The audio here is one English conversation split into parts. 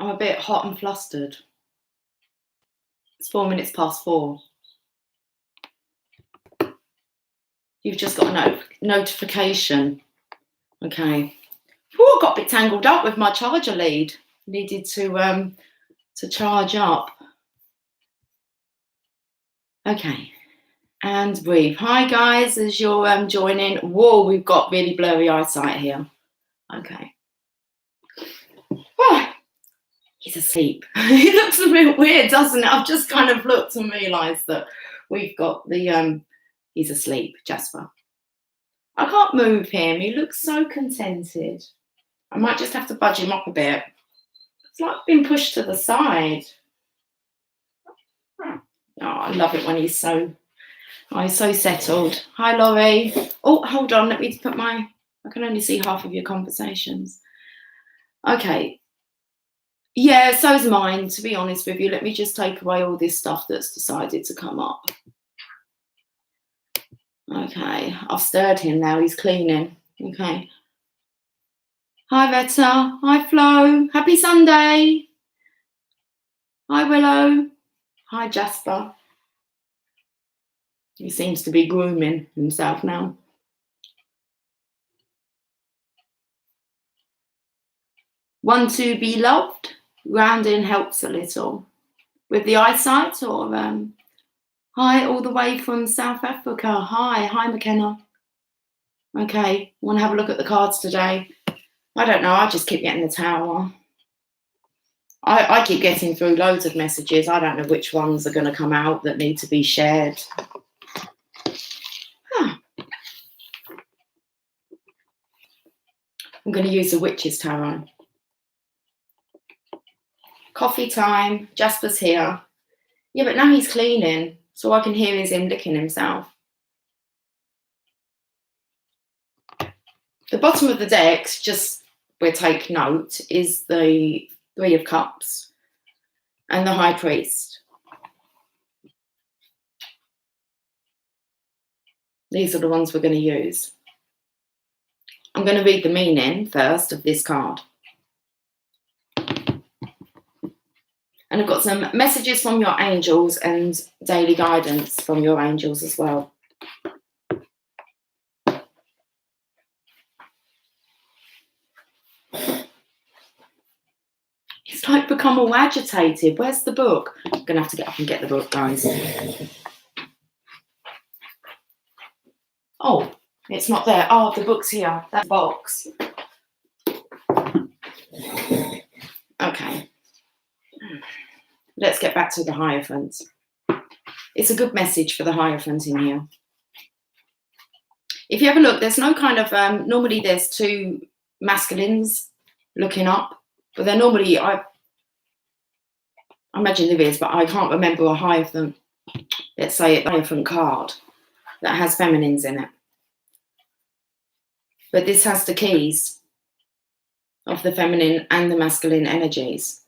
I'm a bit hot and flustered. It's 4 minutes past 4. You've just got a notification. Okay. Oh, I got a bit tangled up with my charger lead. Needed to charge up. Okay. And breathe. Hi guys, as you're joining. Whoa, we've got really blurry eyesight here. Okay. Oh, he's asleep. He looks a bit weird, doesn't it? I've just kind of looked and realised that we've got the he's asleep, Jasper. I can't move him. He looks so contented. I might just have to budge him up a bit. It's like being pushed to the side. Oh, I love it when he's so settled. Hi, Laurie. Oh, hold on. Let me put I can only see half of your conversations. Okay. Yeah, so's mine, to be honest with you. Let me just take away all this stuff that's decided to come up. Okay, I've stirred him now. He's cleaning. Okay. Hi, Veta. Hi, Flo. Happy Sunday. Hi, Willow. Hi, Jasper. He seems to be grooming himself now. Want to be loved? Grounding helps a little. With the eyesight or... Hi, all the way from South Africa. Hi, McKenna. Okay, want to have a look at the cards today? I don't know, I just keep getting the Tower. I keep getting through loads of messages. I don't know which ones are going to come out that need to be shared. I'm going to use the Witch's Tarot. Coffee time. Jasper's here. Yeah, but now he's cleaning, so I can hear him licking himself. The bottom of the deck, just we'll take note, is the Three of Cups and the High Priest. These are the ones we're going to use. I'm going to read the meaning first of this card. And I've got some messages from your angels and daily guidance from your angels as well. It's like become all agitated. Where's the book? I'm going to have to get up and get the book, guys. Oh, it's not there. Oh, the book's here. That box. Okay. Let's get back to the Hierophant. It's a good message for the Hierophant in here. If you have a look, there's no kind of... normally there's two masculines looking up, but they're normally... I imagine there is, but I can't remember a Hierophant, let's say a Hierophant card that has feminines in it. But this has the keys of the feminine and the masculine energies.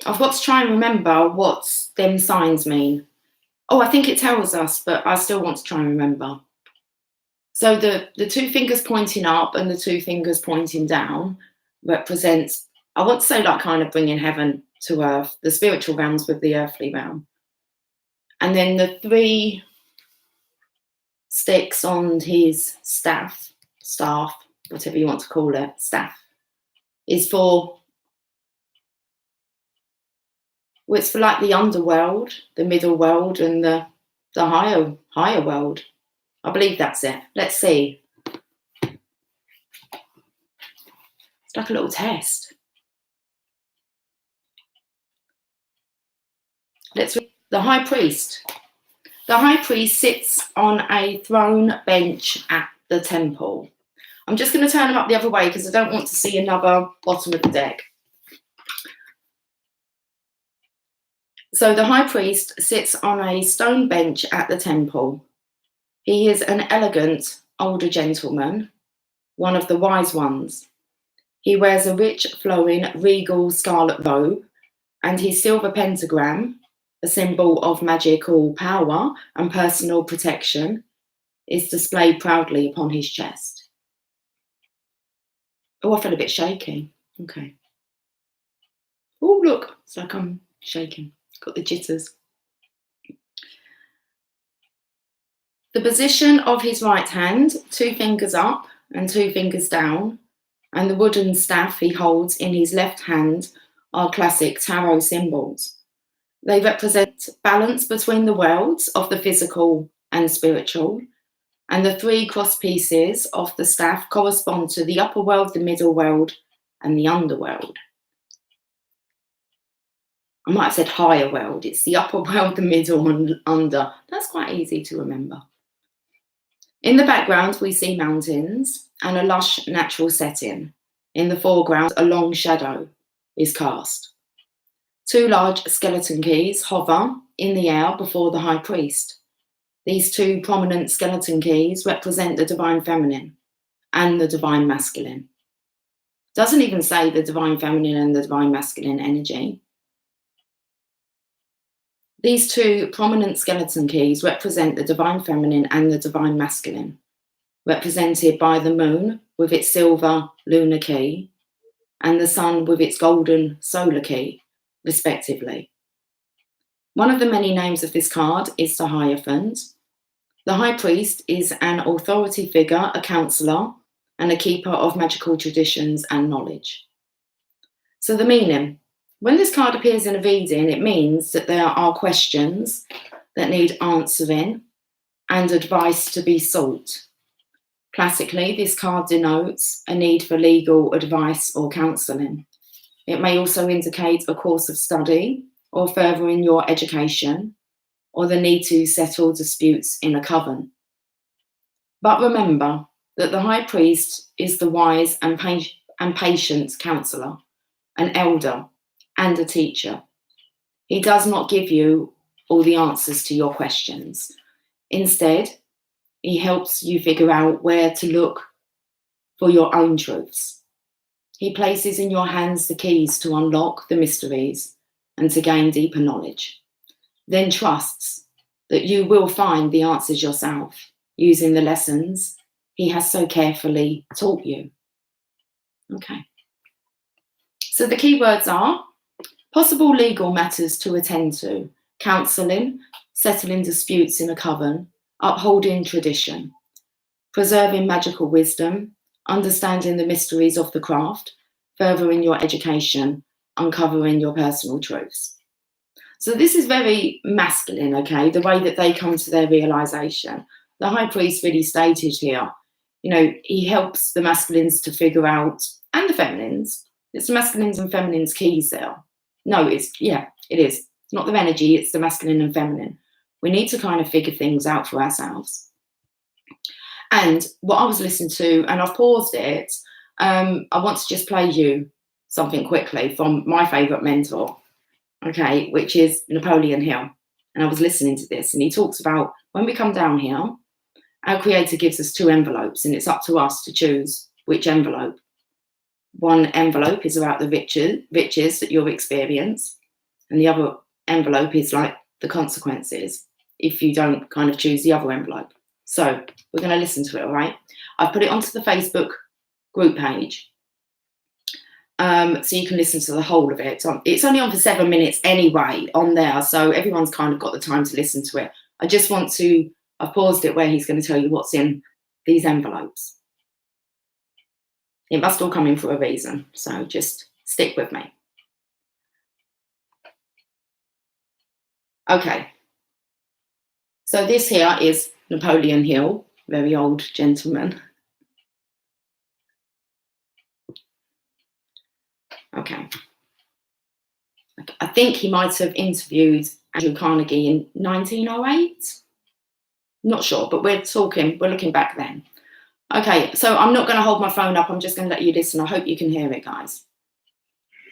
I've got to try and remember what them signs mean. Oh, I think it tells us, but I still want to try and remember. So the two fingers pointing up and the two fingers pointing down represents, I want to say, like kind of bringing heaven to earth, the spiritual realms with the earthly realm. And then the 3 sticks on his staff, whatever you want to call it, staff, is for... Well, it's for like the underworld, the middle world, and the higher world. I believe that's it. Let's see. It's like a little test. Let's read the High Priest. The High Priest sits on a throne bench at the temple. I'm just going to turn him up the other way because I don't want to see another bottom of the deck. So the High Priest sits on a stone bench at the temple. He is an elegant older gentleman, one of the wise ones. He wears a rich, flowing, regal scarlet robe, and his silver pentagram, a symbol of magical power and personal protection, is displayed proudly upon his chest. Oh, I feel a bit shaky. Okay. Oh, look, it's like I'm shaking. Got the jitters. The position of his right hand, 2 fingers up and 2 fingers down, and the wooden staff he holds in his left hand are classic tarot symbols. They represent balance between the worlds of the physical and spiritual, and the 3 cross pieces of the staff correspond to the upper world, the middle world, and the underworld. I might have said higher world. It's the upper world, the middle, and under. That's quite easy to remember. In the background, we see mountains and a lush natural setting. In the foreground, a long shadow is cast. 2 large skeleton keys hover in the air before the high priest. These 2 prominent skeleton keys represent the divine feminine and the divine masculine. Doesn't even say the divine feminine and the divine masculine energy. These 2 prominent skeleton keys represent the divine feminine and the divine masculine, represented by the moon with its silver lunar key and the sun with its golden solar key, respectively. One of the many names of this card is the Hierophant. The High Priest is an authority figure, a counsellor, and a keeper of magical traditions and knowledge. So the meaning. When this card appears in a reading, it means that there are questions that need answering and advice to be sought. Classically, this card denotes a need for legal advice or counselling. It may also indicate a course of study or furthering your education, or the need to settle disputes in a coven. But remember that the High Priest is the wise and patient counsellor, an elder, and a teacher. He does not give you all the answers to your questions. Instead, he helps you figure out where to look for your own truths. He places in your hands the keys to unlock the mysteries and to gain deeper knowledge, then trusts that you will find the answers yourself using the lessons he has so carefully taught you. Okay. So the key words are possible legal matters to attend to, counselling, settling disputes in a coven, upholding tradition, preserving magical wisdom, understanding the mysteries of the craft, furthering your education, uncovering your personal truths. So this is very masculine, okay, the way that they come to their realisation. The High Priest really stated here, you know, he helps the masculines to figure out, and the feminines, it's the masculines and feminines keys there. No, it is. It's not their energy, it's the masculine and feminine. We need to kind of figure things out for ourselves. And what I was listening to, and I've paused it, I want to just play you something quickly from my favourite mentor, okay, which is Napoleon Hill. And I was listening to this, and he talks about when we come down here, our Creator gives us 2 envelopes, and it's up to us to choose which envelope. One envelope is about the riches that you'll experience, and the other envelope is like the consequences if you don't kind of choose the other envelope. So we're going to listen to it, all right? I've put it onto the Facebook group page, so you can listen to the whole of it. It's only on for 7 minutes anyway on there, so everyone's kind of got the time to listen to it. I've paused it where he's going to tell you what's in these envelopes. It must all come in for a reason, so just stick with me. Okay, so this here is Napoleon Hill, very old gentleman. Okay. I think he might have interviewed Andrew Carnegie in 1908. Not sure, but we're looking back then. Okay, so I'm not going to hold my phone up. I'm just going to let you listen. I hope you can hear it, guys.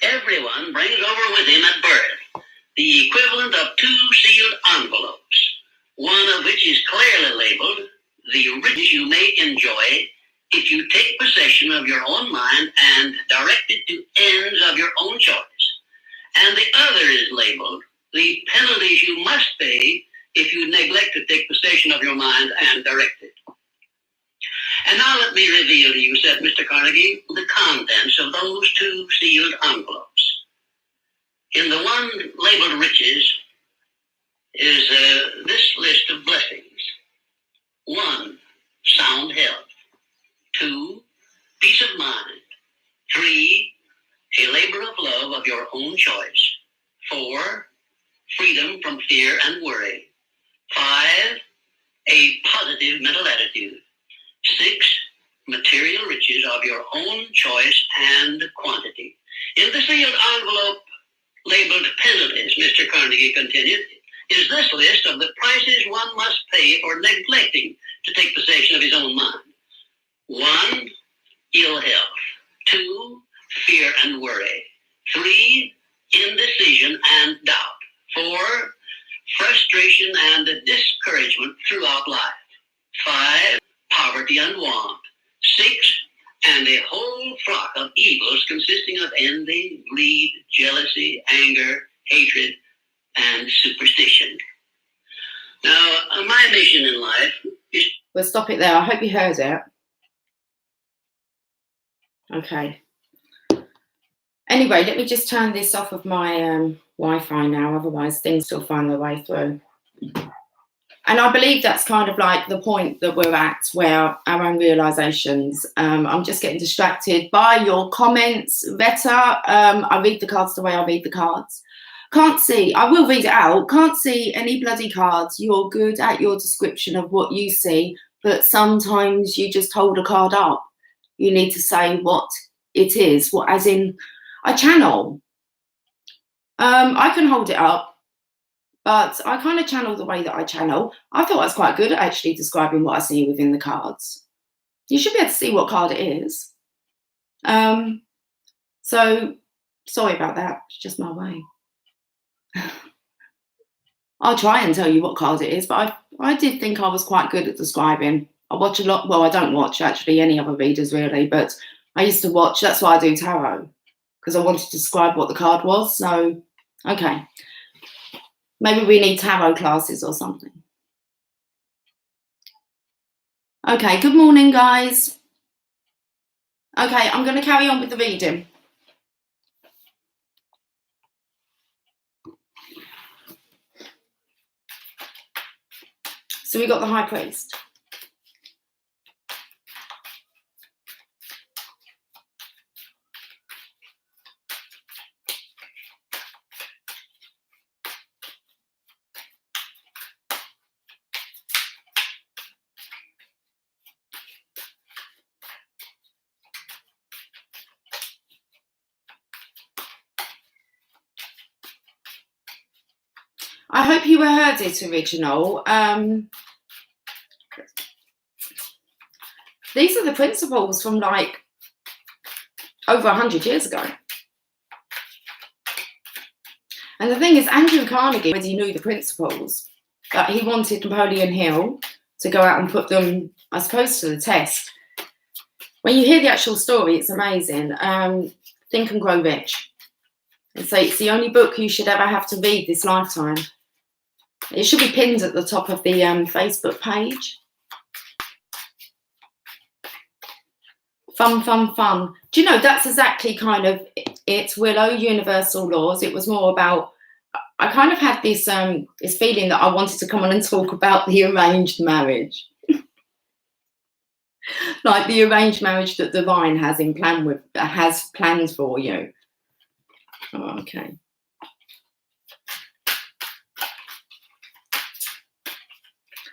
Everyone brings over with him at birth the equivalent of 2 sealed envelopes, one of which is clearly labeled, the riches you may enjoy if you take possession of your own mind and direct it to ends of your own choice. And the other is labeled, the penalties you must pay if you neglect to take possession of your mind and direct it. And now let me reveal to you, said Mr. Carnegie, the contents of those 2 sealed envelopes. In the one labeled riches is this list of blessings. 1, sound health. 2, peace of mind. 3, a labor of love of your own choice. 4, freedom from fear and worry. 5, a positive mental attitude. 6, material riches of your own choice and quantity. In the sealed envelope labeled penalties, Mr. Carnegie continued, is this list of the prices one must pay for neglecting to take possession of his own mind. 1, ill health. 2, fear and worry. 3, indecision and doubt. 4, frustration and discouragement throughout life. 5, poverty and want. 6, and a whole flock of evils consisting of envy, greed, jealousy, anger, hatred, and superstition. Now, my mission in life is... We'll stop it there. I hope you heard it. Okay. Anyway, let me just turn this off of my Wi-Fi now, otherwise things still find their way through. And I believe that's kind of like the point that we're at, where our own realizations. I'm just getting distracted by your comments, Veta. I read the cards the way I read the cards. Can't see, I will read it out. Can't see any bloody cards. You're good at your description of what you see, but sometimes you just hold a card up. You need to say what it is, what, as in a channel. I can hold it up, but I kind of channel the way that I channel. I thought I was quite good at actually describing what I see within the cards. You should be able to see what card it is. So sorry about that. It's just my way. I'll try and tell you what card it is, but I did think I was quite good at describing. I watch a lot. Well, I don't watch actually any other readers really, but I used to watch. That's why I do tarot, because I wanted to describe what the card was. So, okay. Maybe we need tarot classes or something. Okay, good morning, guys. Okay, I'm going to carry on with the reading. So we got the High Priest. I hope you heard it original. These are the principles from like over 100 years ago. And the thing is, Andrew Carnegie already knew the principles, but he wanted Napoleon Hill to go out and put them, I suppose, to the test. When you hear the actual story, it's amazing. Think and Grow Rich. And so it's the only book you should ever have to read this lifetime. It should be pinned at the top of the Facebook page. Fun, fun, fun. Do you know, that's exactly kind of it. Willow, Universal Laws. It was more about, I kind of had this this feeling that I wanted to come on and talk about the arranged marriage. Like the arranged marriage that Divine has has planned for you. Oh, okay.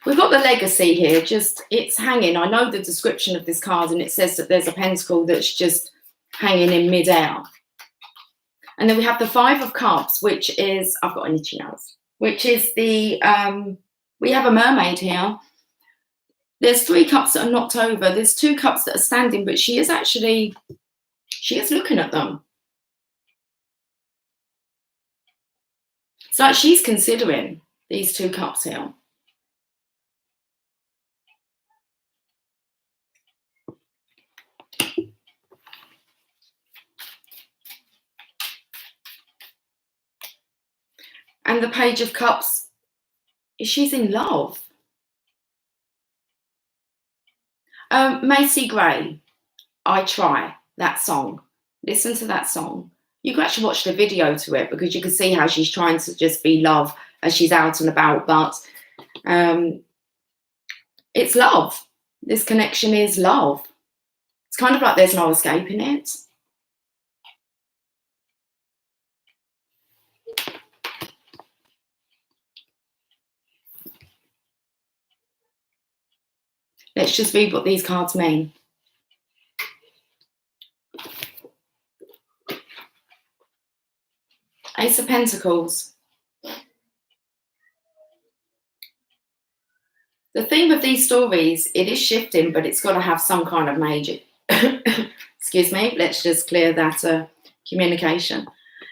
We've got the legacy here, just it's hanging. I know the description of this card, and it says that there's a pentacle that's just hanging in midair. And then we have the Five of Cups, which is, I've got an itchy nose, which is the, we have a mermaid here. There's 3 cups that are knocked over. There's 2 cups that are standing, but she is looking at them. It's like she's considering these 2 cups here. And the Page of Cups, she's in love. Macy Gray, I Try, that song. Listen to that song. You can actually watch the video to it because you can see how she's trying to just be love as she's out and about, but it's love. This connection is love. It's kind of like there's no escaping it. Let's just read what these cards mean. Ace of Pentacles. The theme of these stories, it is shifting, but it's got to have some kind of major, excuse me, let's just clear that communication.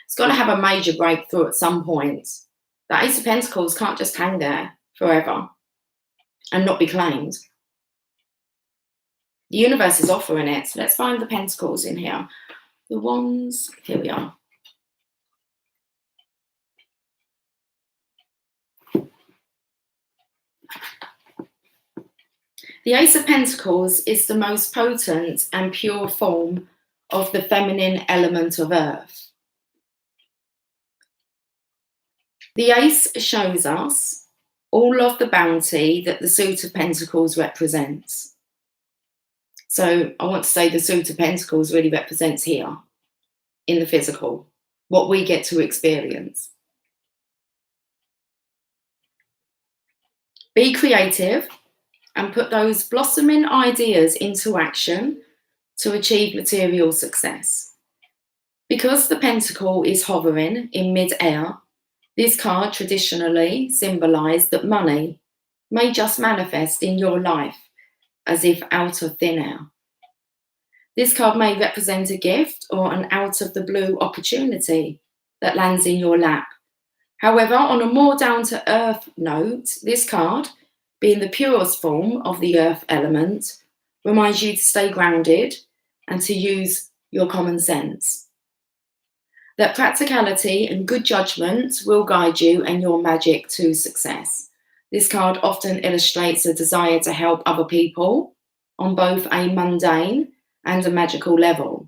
It's got to have a major breakthrough at some point. The Ace of Pentacles can't just hang there forever and not be claimed. The universe is offering it. So let's find the Pentacles in here. The Wands, here we are. The Ace of Pentacles is the most potent and pure form of the feminine element of earth. The Ace shows us all of the bounty that the Suit of Pentacles represents. So I want to say the Suit of Pentacles really represents here in the physical, what we get to experience. Be creative and put those blossoming ideas into action to achieve material success. Because the Pentacle is hovering in mid-air, this card traditionally symbolised that money may just manifest in your life as if out of thin air. This card may represent a gift or an out-of-the-blue opportunity that lands in your lap. However, on a more down-to-earth note, this card, being the purest form of the earth element, reminds you to stay grounded and to use your common sense. That practicality and good judgment will guide you and your magic to success. This card often illustrates a desire to help other people on both a mundane and a magical level.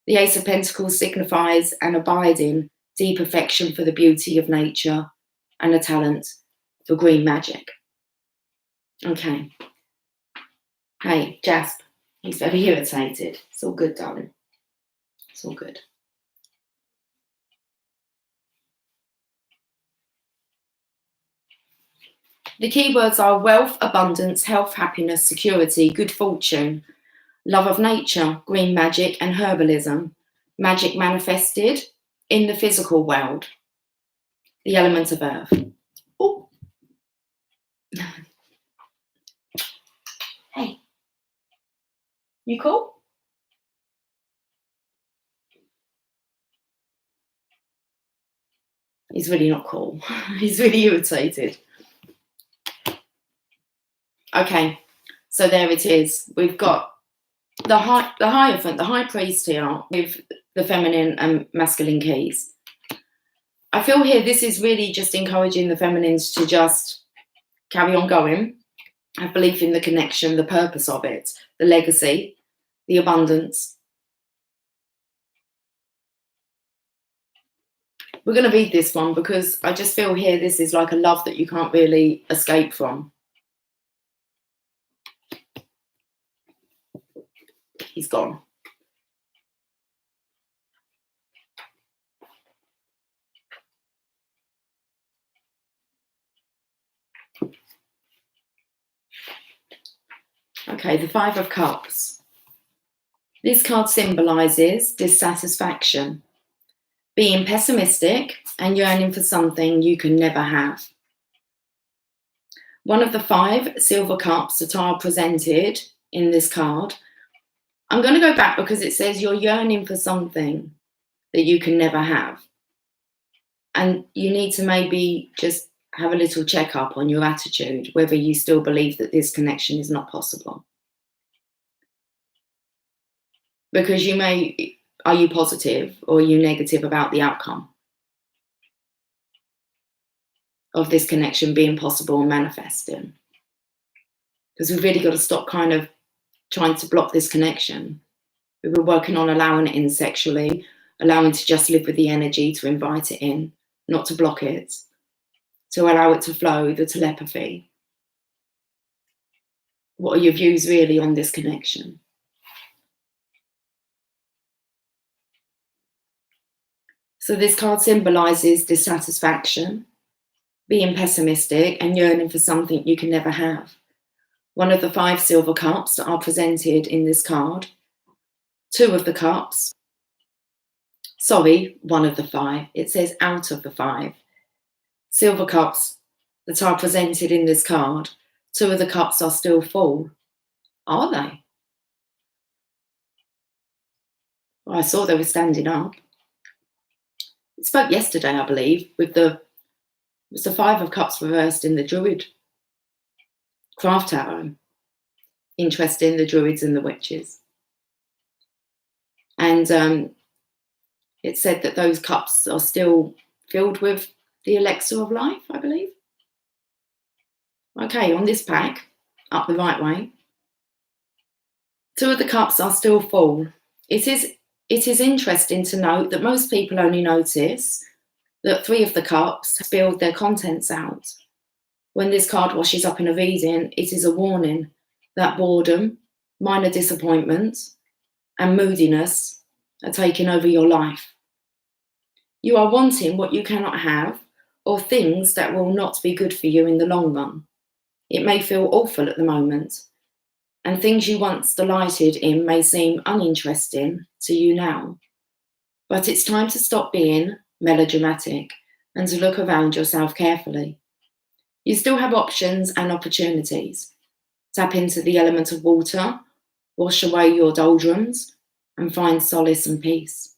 The Ace of Pentacles signifies an abiding, deep affection for the beauty of nature and a talent for green magic. Okay. Hey, Jasp, he's very irritated. It's all good, darling. It's all good. The keywords are wealth, abundance, health, happiness, security, good fortune, love of nature, green magic, and herbalism. Magic manifested in the physical world. The element of earth. Oh. Hey. You cool? He's really not cool. He's really irritated. Okay, so there it is. We've got the Hierophant, the High Priest here with the feminine and masculine keys. I feel here this is really just encouraging the feminines to just carry on going, have belief in the connection, the purpose of it, the legacy, the abundance. We're going to read this one because I just feel here this is like a love that you can't really escape from. He's gone. Okay, the Five of Cups. This card symbolises dissatisfaction, being pessimistic and yearning for something you can never have. One of the 5 silver cups that are presented in this card, I'm going to go back because it says you're yearning for something that you can never have. And you need to maybe just have a little check-up on your attitude, whether you still believe that this connection is not possible. Because are you positive or are you negative about the outcome of this connection being possible and manifesting? Because we've really got to stop kind of trying to block this connection. We were working on allowing it in sexually, allowing to just live with the energy, to invite it in, not to block it, to allow it to flow, the telepathy. What are your views really on this connection? So this card symbolises dissatisfaction, being pessimistic and yearning for something you can never have. One of the 5 silver cups that are presented in this card, 2 of the cups, one of the 5, it says out of the 5 silver cups that are presented in this card, 2 of the cups are still full. Are they? Well, I saw they were standing up. It spoke yesterday, I believe, with it was the 5 of Cups reversed in the Druid Craft Tarot. Interesting, the Druids and the Witches. And it said that those cups are still filled with the elixir of life, I believe. Okay, on this pack, up the right way, 2 of the cups are still full. It is interesting to note that most people only notice that 3 of the cups spilled their contents out. When this card washes up in a reading, it is a warning that boredom, minor disappointment, and moodiness are taking over your life. You are wanting what you cannot have, or things that will not be good for you in the long run. It may feel awful at the moment, and things you once delighted in may seem uninteresting to you now. But it's time to stop being melodramatic and to look around yourself carefully. You still have options and opportunities. Tap into the element of water, wash away your doldrums, and find solace and peace.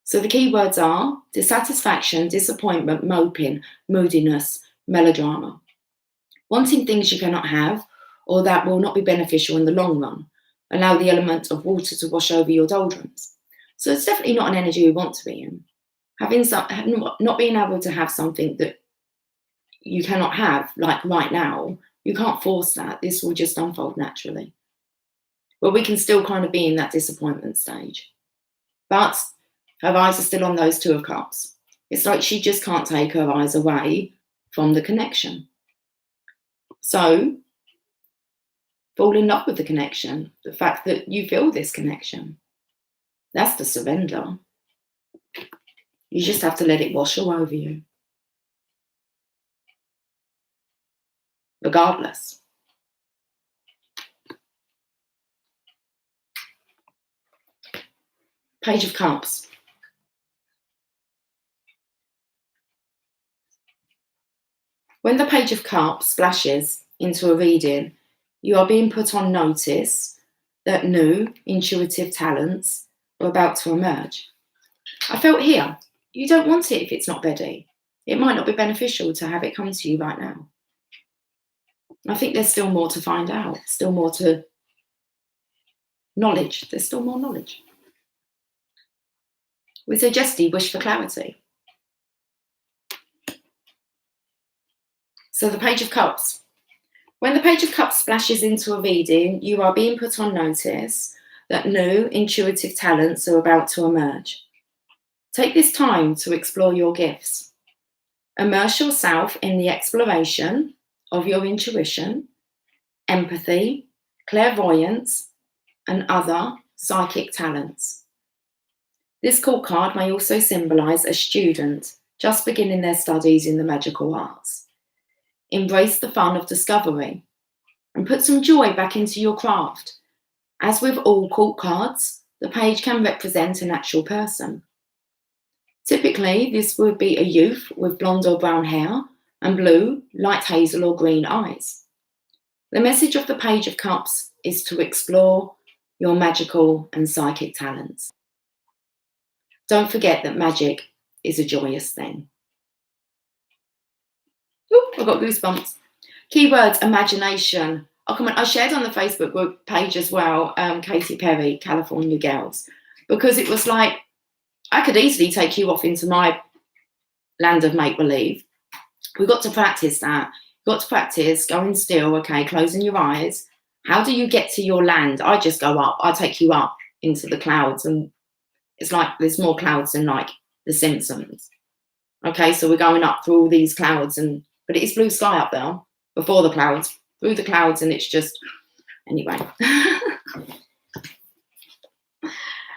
So the key words are dissatisfaction, disappointment, moping, moodiness, melodrama. Wanting things you cannot have or that will not be beneficial in the long run. Allow the element of water to wash over your doldrums. So it's definitely not an energy we want to be in. Not being able to have something that you cannot have, like right now, you can't force that. This will just unfold naturally. But we can still kind of be in that disappointment stage. But her eyes are still on those 2 of Cups. It's like she just can't take her eyes away from the connection. So, fall in love with the connection, the fact that you feel this connection. That's the surrender. You just have to let it wash all over you. Regardless. Page of Cups. When the Page of Cups splashes into a reading, you are being put on notice that new intuitive talents are about to emerge. I felt here, you don't want it if it's not ready. It might not be beneficial to have it come to you right now. I think there's still more to find out, still more to knowledge. There's still more knowledge. We suggest you wish for clarity. So the Page of Cups. When the Page of Cups splashes into a reading, you are being put on notice that new intuitive talents are about to emerge. Take this time to explore your gifts. Immerse yourself in the exploration of your intuition, empathy, clairvoyance, and other psychic talents. This court card may also symbolise a student just beginning their studies in the magical arts. Embrace the fun of discovery and put some joy back into your craft. As with all court cards, the page can represent an actual person. Typically, this would be a youth with blonde or brown hair and blue, light hazel or green eyes. The message of the Page of Cups is to explore your magical and psychic talents. Don't forget that magic is a joyous thing. Ooh, I've got goosebumps. Keywords, imagination. I shared on the Facebook group page as well, Katy Perry, California Girls, because it was like, I could easily take you off into my land of make-believe. We've got to practice that. You've got to practice going still, okay, closing your eyes How do you get to your land? I just go up. I take you up into the clouds, and it's like there's more clouds than like The Simpsons. Okay, so we're going up through all these clouds, but it is blue sky up there before the clouds, through the clouds, and it's just anyway.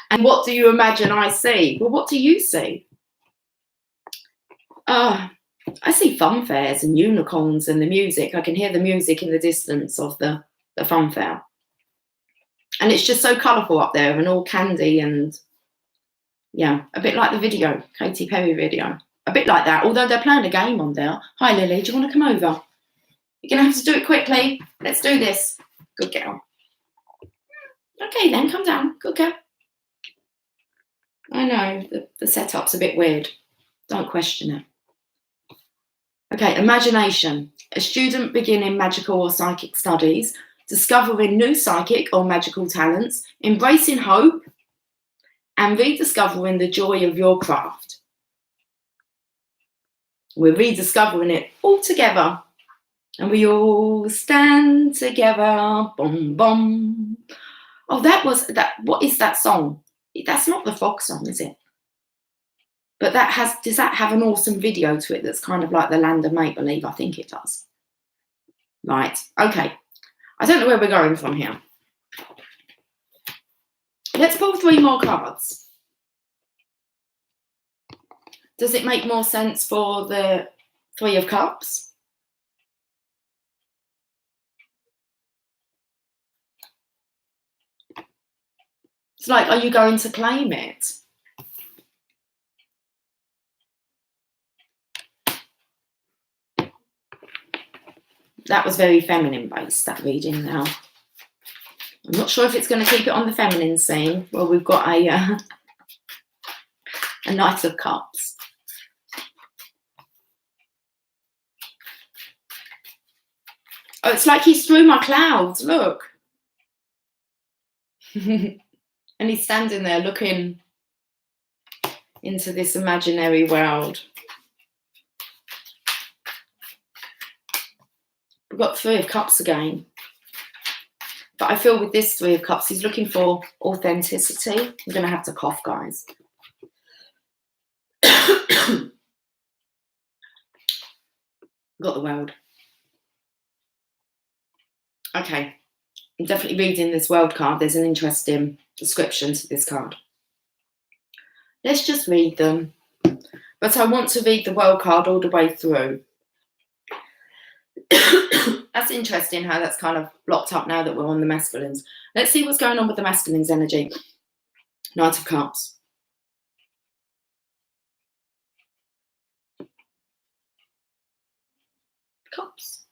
And what do you imagine I see? Well, what do you see? I see fun fairs and unicorns and the music. I can hear the music in the distance of the fun fair. And it's just so colourful up there and all candy and, yeah, a bit like the video, Katy Perry video. A bit like that, although they're playing a game on there. Hi, Lily, do you want to come over? You're going to have to do it quickly. Let's do this. Good girl. Okay, then, come down. Good girl. I know, the setup's a bit weird. Don't question it. Okay, imagination. A student beginning magical or psychic studies, discovering new psychic or magical talents, embracing hope, and rediscovering the joy of your craft. We're rediscovering it all together. And we all stand together. Boom, boom. Oh, what is that song? That's not the Frog song, is it? But does that have an awesome video to it that's kind of like the Land of Make Believe? I think it does. Right, okay. I don't know where we're going from here. Let's pull 3 more cards. Does it make more sense for the 3 of Cups? It's like, are you going to claim it? That was very feminine based, that reading now. I'm not sure if it's going to keep it on the feminine scene. Well, we've got a Knight of Cups. Oh, it's like he's through my clouds, look. And he's standing there looking into this imaginary world. We've got 3 of Cups again. But I feel with this 3 of Cups, he's looking for authenticity. I'm going to have to cough, guys. Got the World. Okay. I'm definitely reading this World card. There's an interesting description to this card. Let's just read them. But I want to read the World card all the way through. That's interesting how that's kind of blocked up now that we're on the masculines. Let's see what's going on with the masculines energy. Knight of Cups. Cups.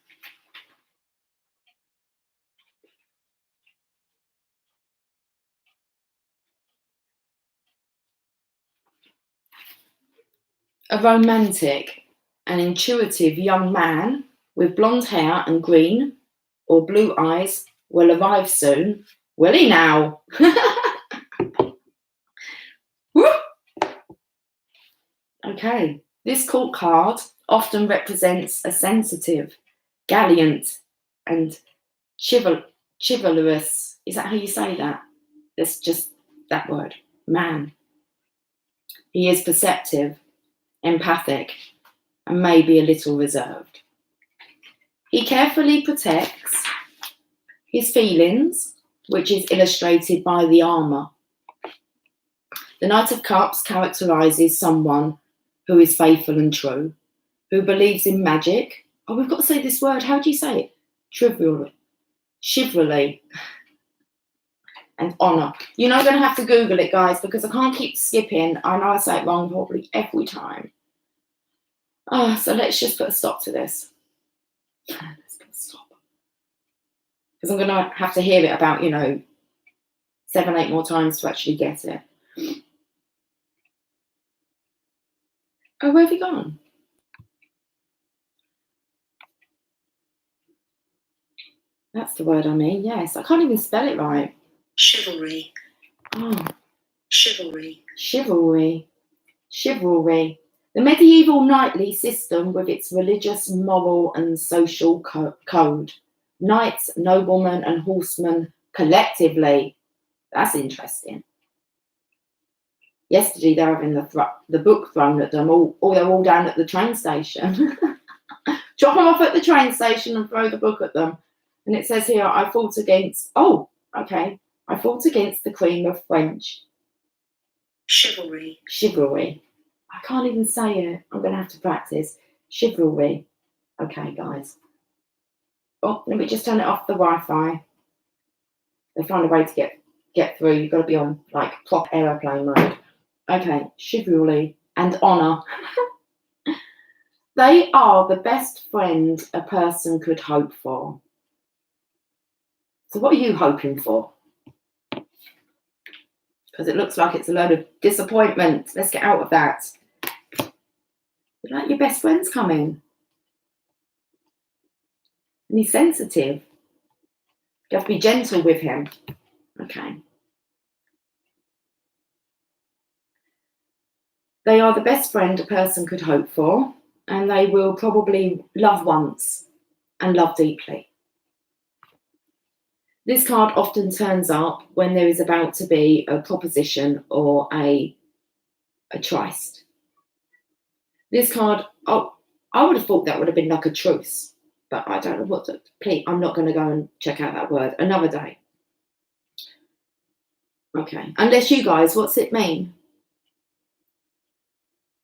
A romantic and intuitive young man with blonde hair and green or blue eyes will arrive soon. Will he now? Okay, this court card often represents a sensitive, gallant, and chivalrous. Is that how you say that? It's just that word, man. He is perceptive, empathic, and maybe a little reserved. He carefully protects his feelings, which is illustrated by the armour. The Knight of Cups characterises someone who is faithful and true, who believes in magic. Oh, we've got to say this word. How do you say it? Chivalry. And honour. You know, I'm going to have to Google it, guys, because I can't keep skipping. I know I say it wrong probably every time. Oh, so let's just put a stop to this. Let's put a stop. Because I'm going to have to hear it about, 7, 8 more times to actually get it. Oh, where have you gone? That's the word I mean, yes. I can't even spell it right. Chivalry. Oh. Chivalry. Chivalry. Chivalry. The medieval knightly system with its religious, moral and social code. Knights, noblemen, and horsemen collectively. That's interesting. Yesterday they were having the book thrown at them. They're all down at the train station. Drop them off at the train station and throw the book at them. And it says here, I fought against. Oh, okay. I fought against the cream of French Chivalry. chivalry. I can't even say it. I'm going to have to practice. Chivalry. Okay, guys. Oh, let me just turn it off the Wi-Fi. They find a way to get through. You've got to be on like proper aeroplane mode. Okay, chivalry and honour. They are the best friend a person could hope for. So what are you hoping for? Because it looks like it's a load of disappointment. Let's get out of that. You like your best friends coming. And he's sensitive. You have to be gentle with him. Okay. They are the best friend a person could hope for, and they will probably love once and love deeply. This card often turns up when there is about to be a proposition or a tryst. This card, oh, I would have thought that would have been like a truce, but I don't know what to, please, I'm not going to go and check out that word another day. Okay, unless you guys, what's it mean?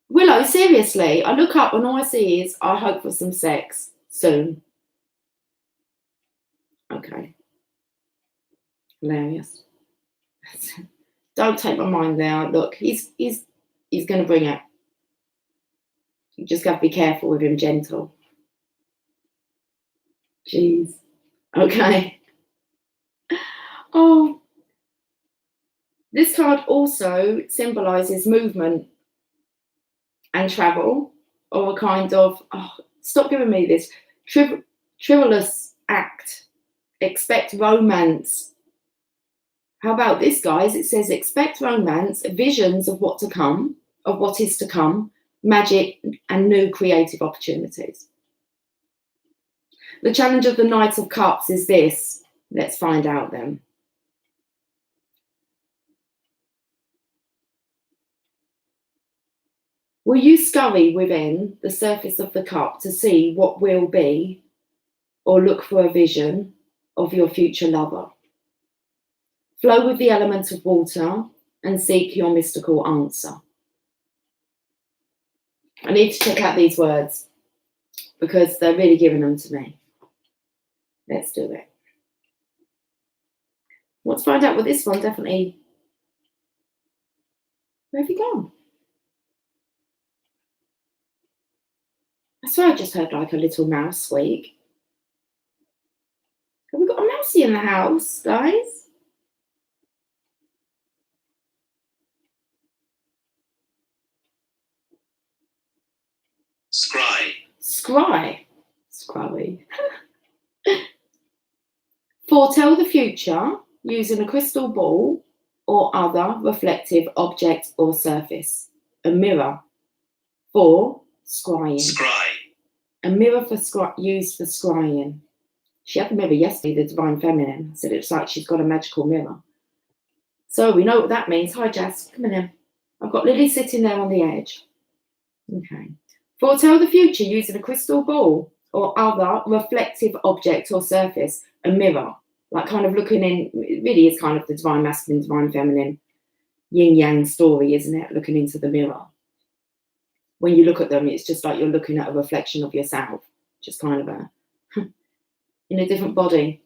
Willow, seriously, I look up and all I see is I hope for some sex soon. Okay. Hilarious. Don't take my mind there. Look, he's going to bring it. You just got to be careful with him, gentle. Jeez. Okay. Oh. This card also symbolises movement and travel, or a kind of, oh, stop giving me this, frivolous act. Expect romance. How about this, guys? It says expect romance, visions of what to come, of what is to come, magic and new creative opportunities. The challenge of the Knight of Cups is this. Let's find out then. Will you scurry within the surface of the cup to see what will be, or look for a vision of your future lover? Flow with the element of water and seek your mystical answer. I need to check out these words because they're really giving them to me. Let's do it. Let's find out what this one definitely. Where have you gone? I swear I just heard like a little mouse squeak. Have we got a mousey in the house, guys? Scry. Scry. Scry. Foretell the future using a crystal ball or other reflective object or surface. A mirror. For scrying. Scry. A mirror for used for scrying. She had the mirror yesterday, the Divine Feminine. Said it's like she's got a magical mirror. So we know what that means. Hi, Jess. Come in. I've got Lily sitting there on the edge. Okay. Foretell the future using a crystal ball or other reflective object or surface. A mirror. Like kind of looking in. It really is kind of the Divine Masculine, Divine Feminine yin-yang story, isn't it? Looking into the mirror. When you look at them, it's just like you're looking at a reflection of yourself. Just kind of in a different body.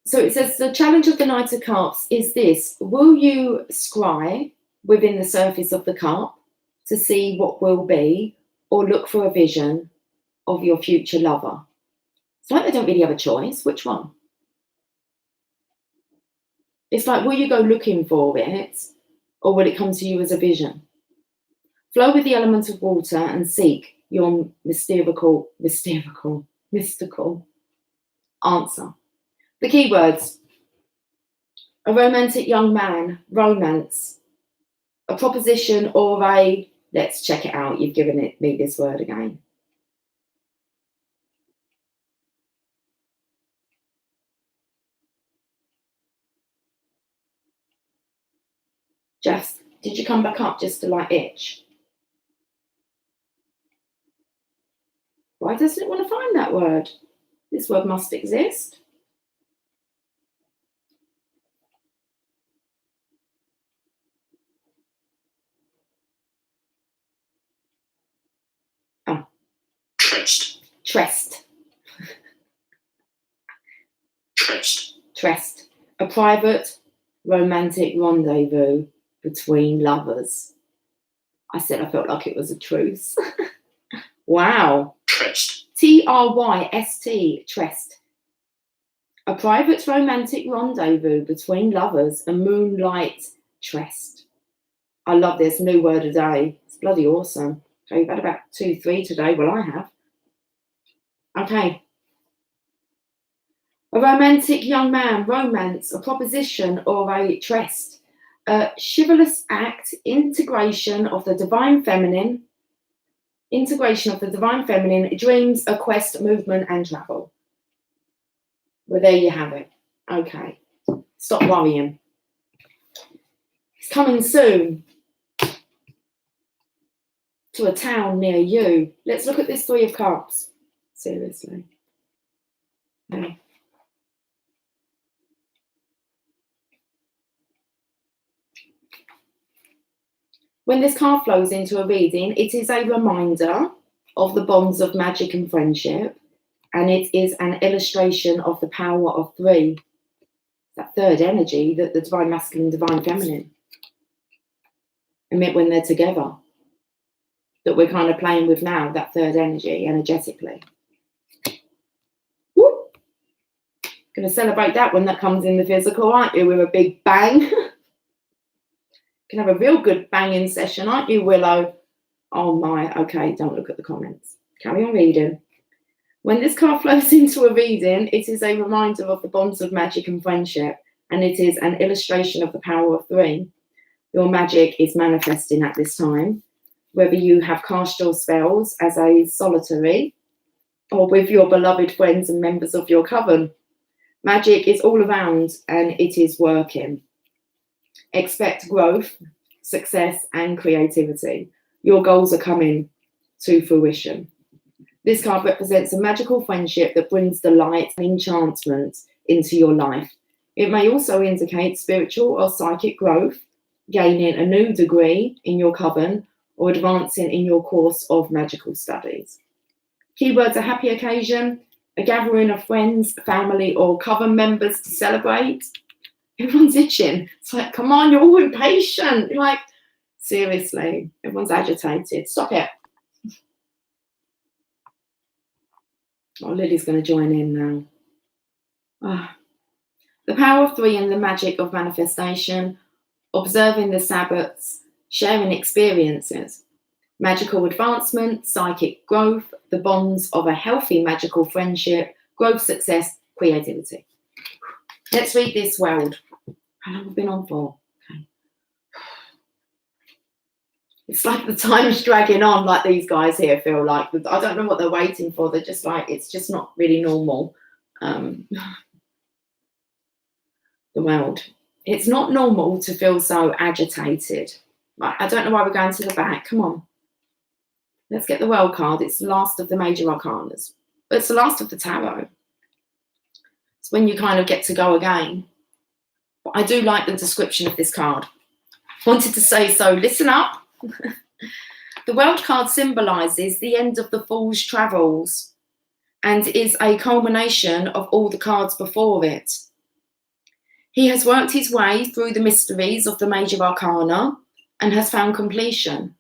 So it says the challenge of the Knight of Cups is this. Will you scry within the surface of the cup to see what will be, or look for a vision of your future lover? It's like they don't really have a choice. Which one? It's like, will you go looking for it, or will it come to you as a vision? Flow with the element of water and seek your mystical answer. The keywords: a romantic young man, romance, a proposition or a, let's check it out. You've given me this word again. Jess, did you come back up just to like itch? Why doesn't it want to find that word? This word must exist. Oh. Trust. Trust. Trust. Trust. A private romantic rendezvous between lovers. I said I felt like it was a truce. Wow. Trust. Tryst. Trust. A private romantic rendezvous between lovers, a moonlight tryst. I love this new word a day. It's bloody awesome. Okay, you've had about 2-3 today. Well, I have. Okay. A romantic young man, romance, a proposition, or a tryst. A chivalrous act, integration of the divine feminine, dreams, a quest, movement, and travel. Well, there you have it. Okay. Stop worrying. It's coming soon to a town near you. Let's look at this 3 of Cups. Seriously. Okay. When this card flows into a reading, it is a reminder of the bonds of magic and friendship, and it is an illustration of the power of 3, that third energy, that the divine masculine, divine feminine, emit when they're together, that we're kind of playing with now, that third energy, energetically. Woo! Going to celebrate that when that comes in the physical, aren't you, with a big bang? Can have a real good banging session, aren't you, Willow? Oh my, okay, don't look at the comments. Carry on reading. When this card flows into a reading, it is a reminder of the bonds of magic and friendship, and it is an illustration of the power of 3. Your magic is manifesting at this time, whether you have cast your spells as a solitary or with your beloved friends and members of your coven. Magic is all around and it is working. Expect growth, success, and creativity. Your goals are coming to fruition. This card represents a magical friendship that brings delight and enchantment into your life. It may also indicate spiritual or psychic growth, gaining a new degree in your coven, or advancing in your course of magical studies. Keywords: a happy occasion, a gathering of friends, family, or coven members to celebrate. Everyone's itching. It's like, come on, you're all impatient. You're like, seriously, everyone's agitated. Stop it. Oh, Lily's going to join in now. The power of 3 and the magic of manifestation, observing the Sabbats, sharing experiences, magical advancement, psychic growth, the bonds of a healthy magical friendship, growth, success, creativity. Let's read this world. How long have I been on for? Okay. It's like the time's dragging on, like these guys here feel like. I don't know what they're waiting for. They're just like, it's just not really normal. The world. It's not normal to feel so agitated. I don't know why we're going to the back. Come on. Let's get the world card. It's the last of the major arcanas. It's the last of the tarot. It's when you kind of get to go again. But I do like the description of this card. Wanted to say so. Listen up. The world card symbolises the end of the Fool's travels and is a culmination of all the cards before it. He has worked his way through the mysteries of the major arcana and has found completion.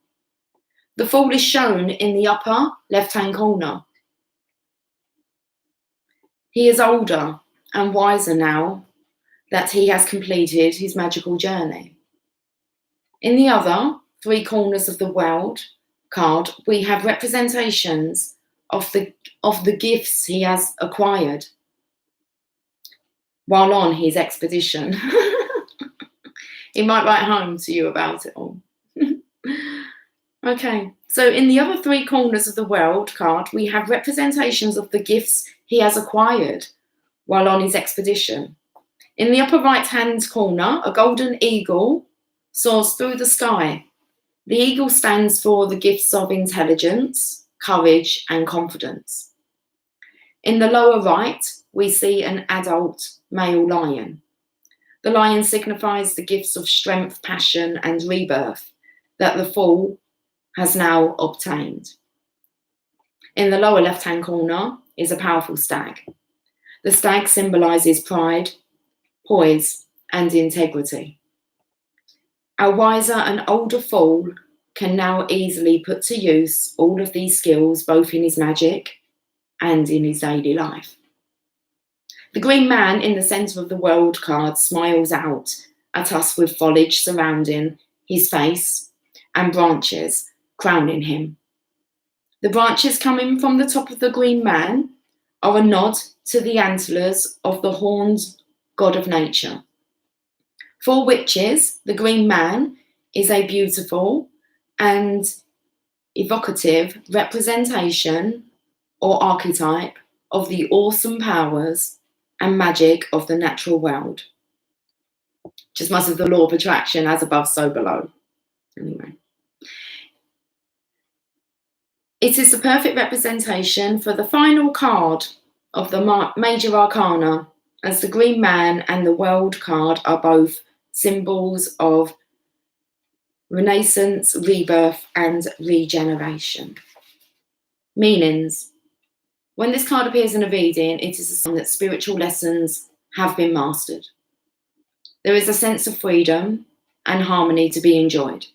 The Fool is shown in the upper left-hand corner. He is older and wiser now that he has completed his magical journey. In the other 3 corners of the world card, we have representations of the gifts he has acquired while on his expedition. He might write home to you about it all. Okay, so in the other 3 corners of the world card, we have representations of the gifts he has acquired while on his expedition. In the upper right-hand corner, a golden eagle soars through the sky. The eagle stands for the gifts of intelligence, courage, and confidence. In the lower right, we see an adult male lion. The lion signifies the gifts of strength, passion, and rebirth that the fool has now obtained. In the lower left-hand corner is a powerful stag. The stag symbolizes pride, poise, and integrity. A wiser and older fool can now easily put to use all of these skills, both in his magic and in his daily life. The green man in the centre of the world card smiles out at us with foliage surrounding his face and branches crowning him. The branches coming from the top of the green man are a nod to the antlers of the horned god of nature. For witches, the green man is a beautiful and evocative representation or archetype of the awesome powers and magic of the natural world. Just much of the law of attraction, as above, so below. Anyway. It is the perfect representation for the final card of the major arcana, as the green man and the world card are both symbols of renaissance, rebirth, and regeneration. Meanings. When this card appears in a reading, it is a sign that spiritual lessons have been mastered. There is a sense of freedom and harmony to be enjoyed.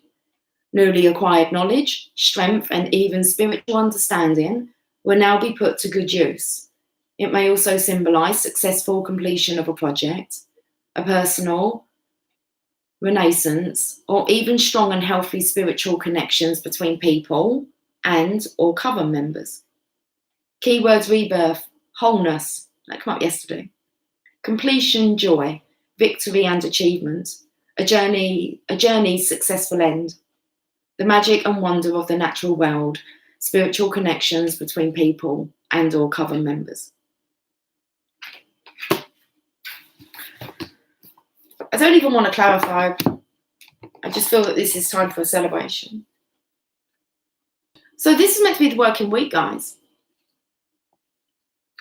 Newly acquired knowledge, strength, and even spiritual understanding will now be put to good use. It may also symbolize successful completion of a project, a personal renaissance, or even strong and healthy spiritual connections between people and or coven members. Keywords: rebirth, wholeness, that came up yesterday, completion, joy, victory and achievement, a journey's successful end, the magic and wonder of the natural world, spiritual connections between people and or coven members. I don't even want to clarify. I just feel that this is time for a celebration. So this is meant to be the working week, guys.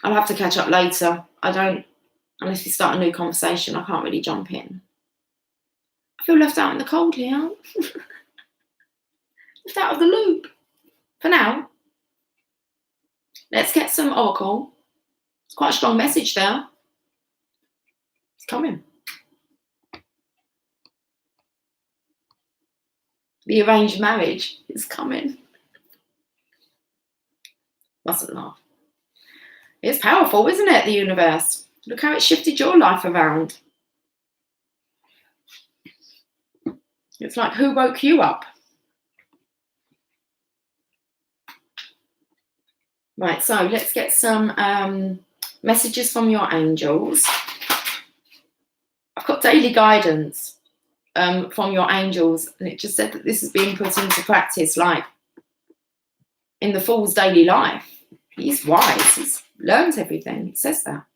I'll have to catch up later. Unless we start a new conversation, I can't really jump in. I feel left out in the cold here. Left out of the loop. For now, let's get some oracle. It's quite a strong message there. It's coming. The arranged marriage is coming. Mustn't laugh. It's powerful, isn't it, the universe? Look how it shifted your life around. It's like, who woke you up? Right, so let's get some messages from your angels. I've got daily guidance from your angels, and it just said that this is being put into practice, like in the fool's daily life. He's wise, he's learned everything, it says that.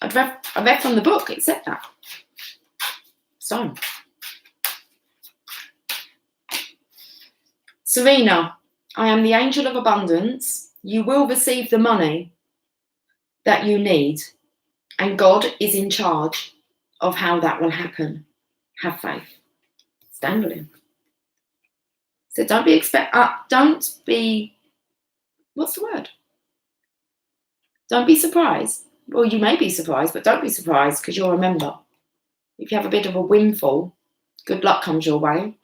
I read from the book, it said that. So, Serena, I am the angel of abundance. You will receive the money that you need, and God is in charge of how that will happen. Have faith. Stand with him. So don't be what's the word? Don't be surprised. Well, you may be surprised, but don't be surprised, because you'll remember. If you have a bit of a windfall, good luck comes your way.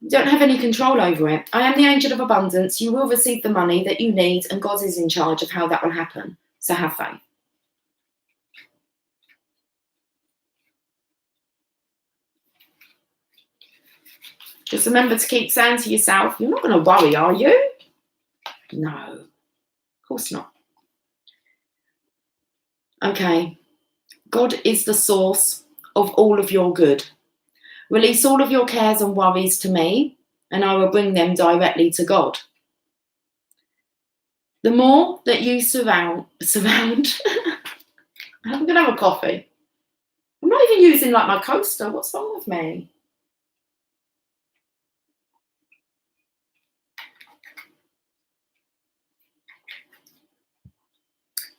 You don't have any control over it. I am the angel of abundance. You will receive the money that you need, and God is in charge of how that will happen. So have faith. Just remember to keep saying to yourself, you're not going to worry, are you? No, of course not. Okay. God is the source of all of your good. Release all of your cares and worries to me, and I will bring them directly to God. The more that you surround I'm going to have a coffee. I'm not even using like my coaster. What's wrong with me?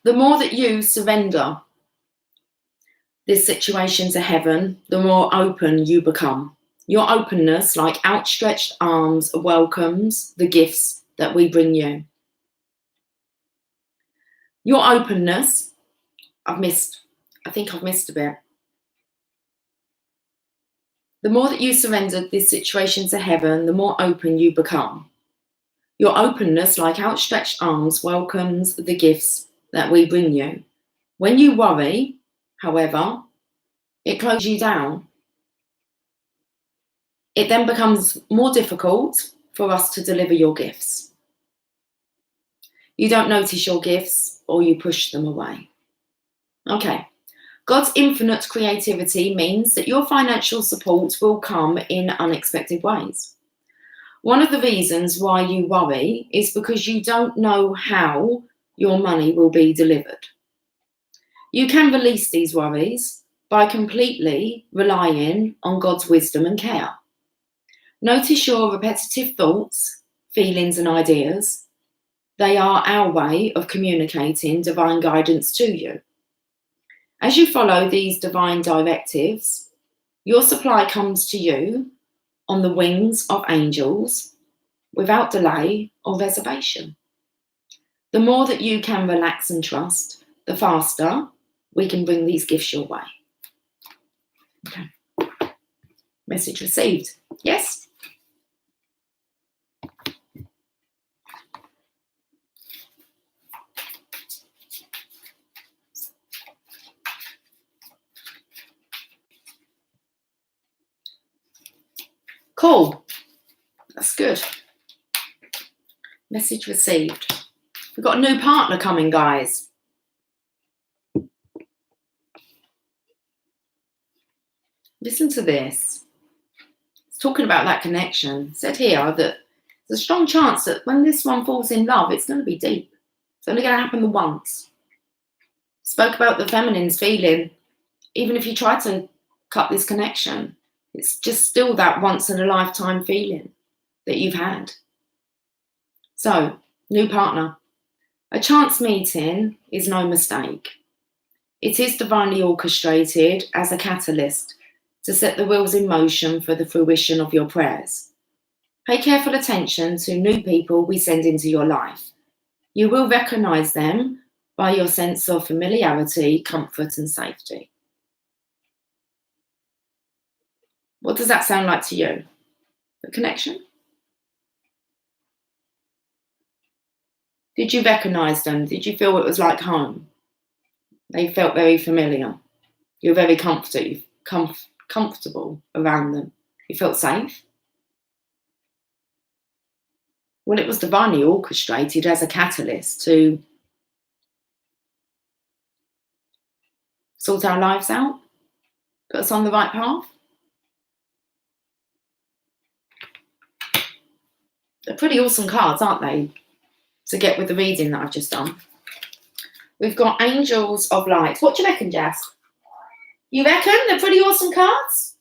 The more that you surrender this situation to heaven, the more open you become. Your openness, like outstretched arms, welcomes the gifts that we bring you. Your openness, I think I've missed a bit. The more that you surrender this situation to heaven, the more open you become. Your openness, like outstretched arms, welcomes the gifts that we bring you. When you worry, however, it closes you down. It then becomes more difficult for us to deliver your gifts. You don't notice your gifts or you push them away. Okay. God's infinite creativity means that your financial support will come in unexpected ways. One of the reasons why you worry is because you don't know how your money will be delivered. You can release these worries by completely relying on God's wisdom and care. Notice your repetitive thoughts, feelings, and ideas. They are our way of communicating divine guidance to you. As you follow these divine directives, your supply comes to you on the wings of angels without delay or reservation. The more that you can relax and trust, the faster we can bring these gifts your way. Okay. Message received. Yes? Cool. That's good. Message received. We've got a new partner coming, guys. Listen to this. It's talking about that connection. It said here that there's a strong chance that when this one falls in love, it's going to be deep. It's only going to happen the once. Spoke about the feminine's feeling. Even if you try to cut this connection, it's just still that once in a lifetime feeling that you've had. So, new partner. A chance meeting is no mistake. It is divinely orchestrated as a catalyst to set the wheels in motion for the fruition of your prayers. Pay careful attention to new people we send into your life. You will recognize them by your sense of familiarity, comfort, and safety. What does that sound like to you? The connection? Did you recognize them? Did you feel it was like home? They felt very familiar. You were very comfortable around them. You felt safe. Well, it was divinely orchestrated as a catalyst to sort our lives out, put us on the right path. They're pretty awesome cards, aren't they, to get with the reading that I've just done. We've got Angels of Light. What do you reckon, Jess? You reckon they're pretty awesome cards?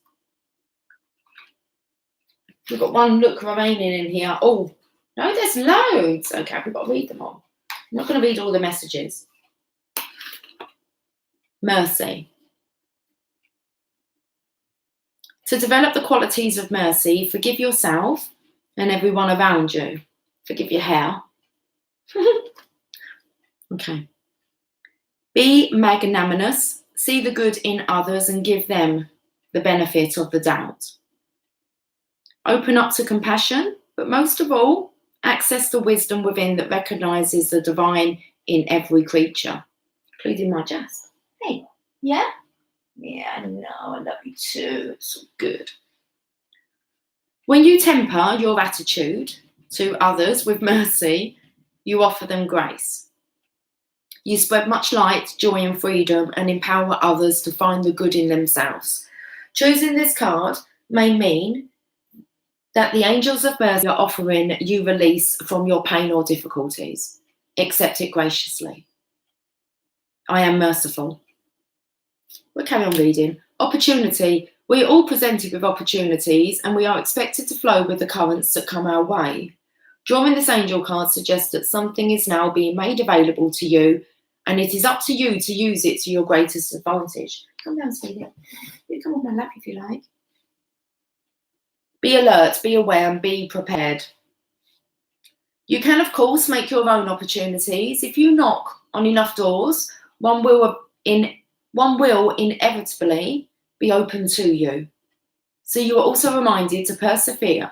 We've got one look remaining in here. Oh, no, there's loads. Okay, we've got to read them all. I'm not going to read all the messages. Mercy. To develop the qualities of mercy, forgive yourself and everyone around you. Forgive your hair. Okay. Be magnanimous. See the good in others and give them the benefit of the doubt. Open up to compassion, but most of all, access the wisdom within that recognizes the divine in every creature, including my Jess. Hey, yeah? Yeah, I know. I love you too. It's so good. When you temper your attitude to others with mercy, you offer them grace. You spread much light, joy, and freedom and empower others to find the good in themselves. Choosing this card may mean that the angels of mercy are offering you release from your pain or difficulties. Accept it graciously. I am merciful. We'll carry on reading. Opportunity. We are all presented with opportunities and we are expected to flow with the currents that come our way. Drawing this angel card suggests that something is now being made available to you and it is up to you to use it to your greatest advantage. Come down, sweetie. You come on my lap if you like. Be alert, be aware and be prepared. You can, of course, make your own opportunities. If you knock on enough doors, one will inevitably be open to you. So you are also reminded to persevere,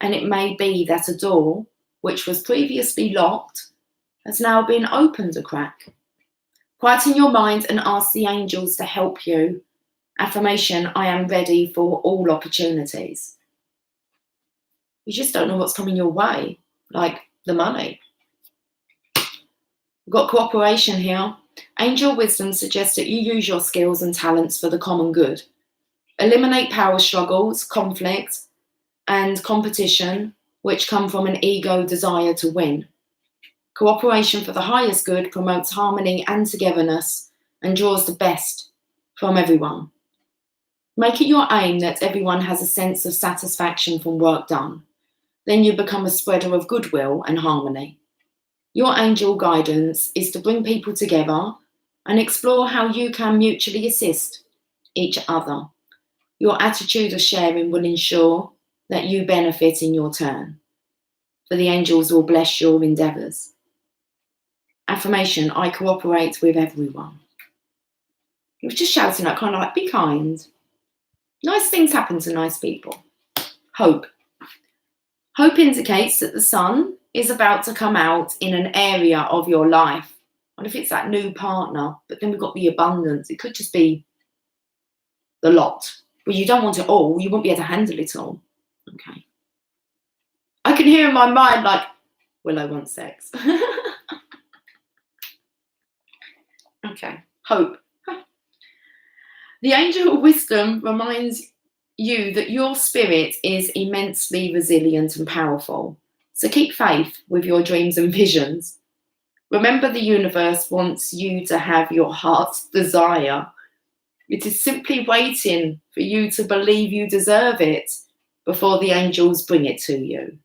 and it may be that a door which was previously locked has now been opened a crack. Quieten your mind and ask the angels to help you. Affirmation, I am ready for all opportunities. You just don't know what's coming your way, like the money. We've got cooperation here. Angel wisdom suggests that you use your skills and talents for the common good. Eliminate power struggles, conflict, and competition, which come from an ego desire to win. Cooperation for the highest good promotes harmony and togetherness and draws the best from everyone. Make it your aim that everyone has a sense of satisfaction from work done. Then you become a spreader of goodwill and harmony. Your angel guidance is to bring people together and explore how you can mutually assist each other. Your attitude of sharing will ensure that you benefit in your turn, for the angels will bless your endeavours. Affirmation, I cooperate with everyone. He was just shouting out, kind of like, be kind. Nice things happen to nice people. Hope. Hope indicates that the sun is about to come out in an area of your life. What if it's that new partner, but then we've got the abundance? It could just be the lot. Well, you don't want it all. You won't be able to handle it all. Okay. I can hear in my mind like, Willow wants sex. Okay. Hope. The angel of wisdom reminds you that your spirit is immensely resilient and powerful. So keep faith with your dreams and visions. Remember, the universe wants you to have your heart's desire. It is simply waiting for you to believe you deserve it before the angels bring it to you.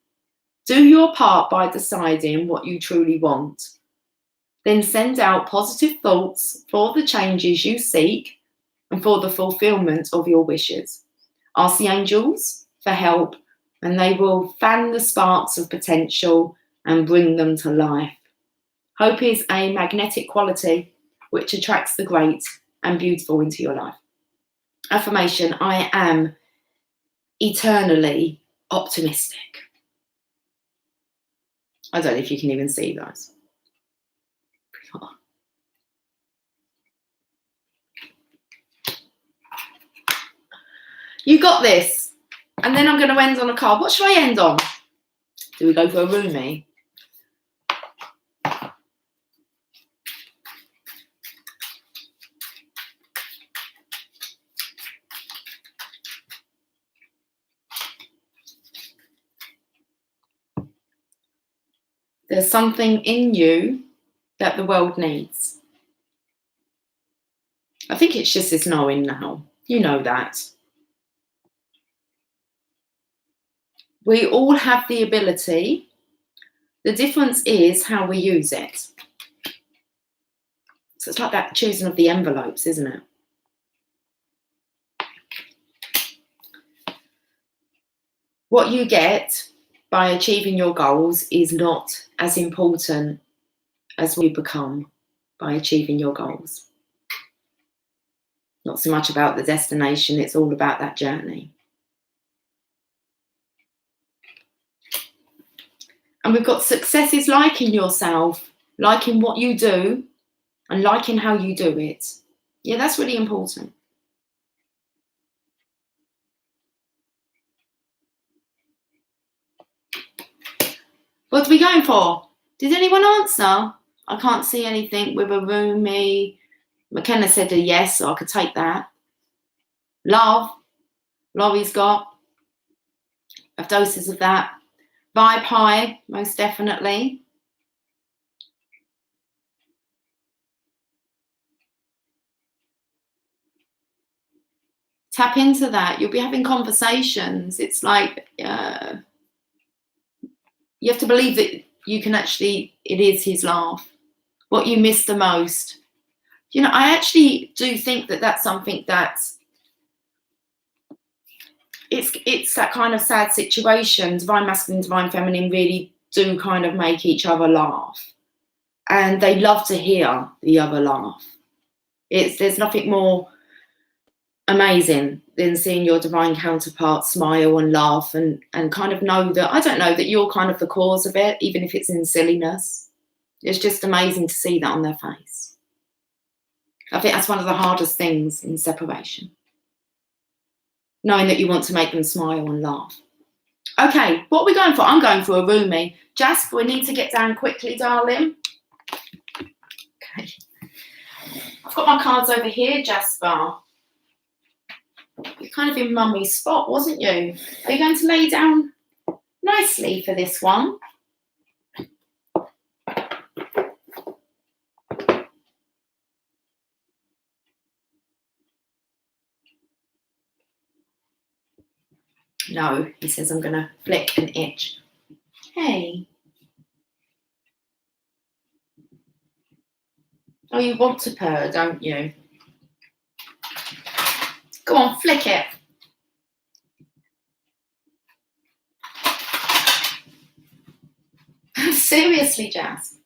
Do your part by deciding what you truly want. Then send out positive thoughts for the changes you seek and for the fulfillment of your wishes. Ask the angels for help and they will fan the sparks of potential and bring them to life. Hope is a magnetic quality which attracts the great and beautiful into your life. Affirmation, I am eternally optimistic. I don't know if you can even see those. You got this. And then I'm going to end on a card. What should I end on? Do we go for a roomie? There's something in you that the world needs. I think it's just this knowing now. You know that. We all have the ability. The difference is how we use it. So it's like that choosing of the envelopes, isn't it? What you get by achieving your goals is not as important as what you become by achieving your goals. Not so much about the destination, it's all about that journey. And we've got successes liking yourself, liking what you do, and liking how you do it. Yeah, that's really important. What are we going for? Did anyone answer? I can't see anything with a roomie. McKenna said a yes, so I could take that. Love. Laurie's got a doses of that. Vibe high, most definitely. Tap into that. You'll be having conversations. It's like you have to believe that you can actually, it is his laugh. What you miss the most. You know, I actually do think that that's something that it's that kind of sad situation. Divine masculine, divine feminine really do kind of make each other laugh. And they love to hear the other laugh. There's nothing more amazing than seeing your divine counterpart smile and laugh and kind of know that, I don't know, that you're kind of the cause of it, even if it's in silliness. It's just amazing to see that on their face. I think that's one of the hardest things in separation. Knowing that you want to make them smile and laugh. Okay, what are we going for? I'm going for a Rumi. Jasper, we need to get down quickly, darling. Okay. I've got my cards over here, Jasper. You're kind of in mummy's spot, wasn't you? Are you going to lay down nicely for this one? No, he says I'm going to flick and itch. Hey. Oh, you want to purr, don't you? Go on, flick it. Seriously, Jazz.